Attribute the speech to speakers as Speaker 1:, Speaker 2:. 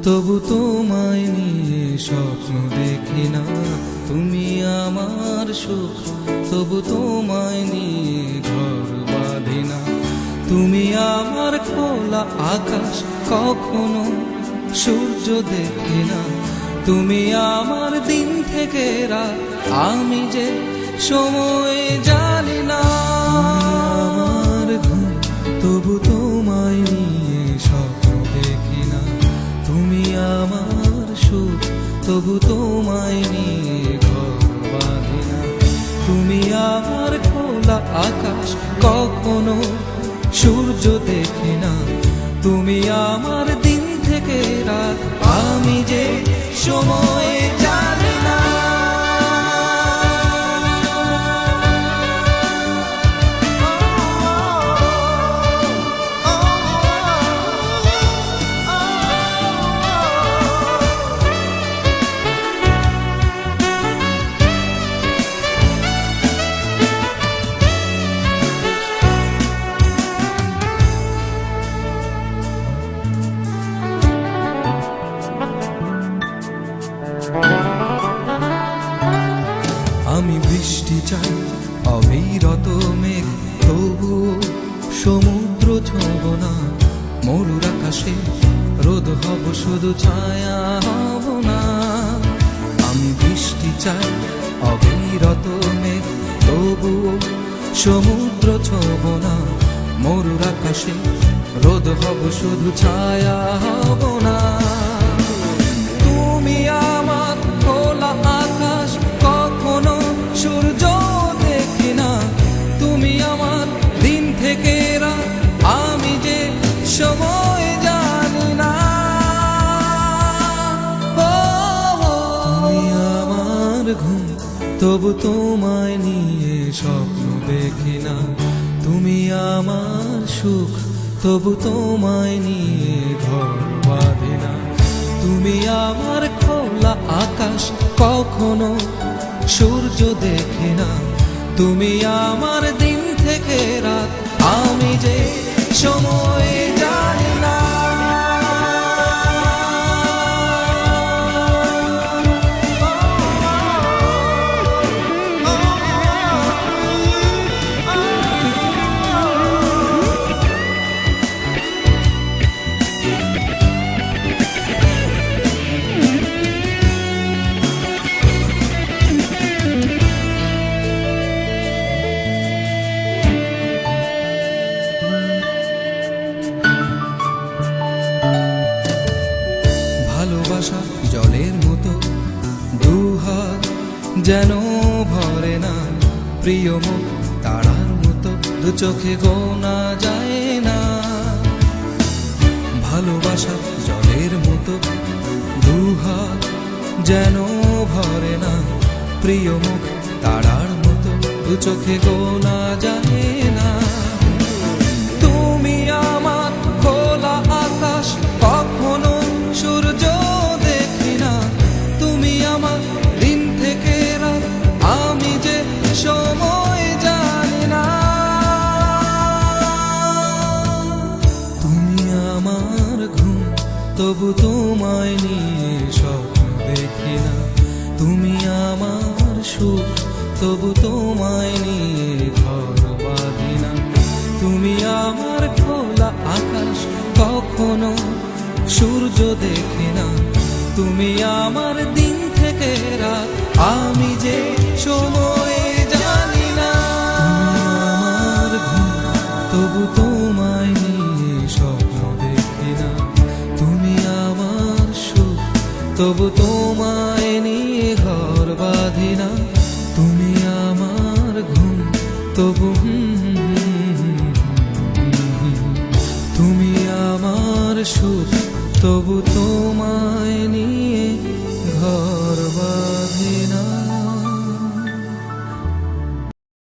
Speaker 1: তবু তোমায় নিয়ে স্বপ্ন দেখি না। তুমি আমার সুখ, তবু তোমায় নিয়ে ঘর বাঁধি না। তুমি আমার খোলা আকাশ, কখনো সূর্য দেখি না। তুমি আমার দিন থেকে রাত, আমি যে সময় জানি না। আমার ঘুম, তবু তোমায় নিয়ে স্বপ্ন দেখি না। তুমি আমার সুখ, তবু তোমায় নিয়ে ঘর বাঁধি না। তুমি আমার খোলা আকাশ, কখনো সূর্য দেখি না। তুমি আমার দিন থেকে রাত, আমি যে সময় জানি না। আমি বৃষ্টি চাই, অবিরত মেঘ, তবু সমুদ্র ছোঁব না। মরুর আকাশে রোদ হব, শুধু ছায়া হব না। আমি বৃষ্টি চাই, অবিরত মেঘ, তবু সমুদ্র ছোঁব না। মরুর আকাশে রোদ হব, শুধু ছায়া হব না। তুমি আমার খোলা আকাশ, কখনো সূর্য দেখি না। তুমি আমার দিন থেকে রাত, আমি যে সময় জানি না। তুমি আমার ঘুম, তবু তোমায় নিয়ে স্বপ্ন দেখি না। তুমি আমার সুখ, তবু তোমায় নিয়ে ঘর বাঁধি না। তুমি আমার খোলা আকাশ, কখনো সূর্য দেখি না। তুমি আমার দিন থেকে রাত, আমি যে সময় জানি না। ভালোবাসা জলের মতো, দুহাত যেন ভরে না। প্রিয় মুখ তারার মতো, দু চোখে গোনা যায় না। ভালোবাসা জলের মতো, দুহাত যেন ভরে না। প্রিয় মুখ তারার মতো, দু চোখে গোনা যায় না। তুমি আমার খোলা আকাশ, কখনো সূর্য দেখি না। তুমি আমার দিন থেকে রাত, আমি যে সময় জানি না। তুমি আমার ঘুম, তবু তোমায় নিয়ে স্বপ্ন দেখি না। তুমি আমার সুখ, তবু তোমায় নিয়ে ঘর বাঁধি না। তুমি আমার খোলা আকাশ, কখনো সূর্য দেখি না। তুমি আমার দিন থেকে রাত, আমি যে সময় জানি না। তুমি আমার ঘুম, তবু তোমায় নিয়ে স্বপ্ন দেখি না। তুমি আমার সুখ, তবু তোমায় নিয়ে ঘর বাঁধি না। তুমি আমার ঘুম, তবু তুমি আমার সুখ, তবু তোমায় নিয়ে ঘর বাঁধি না।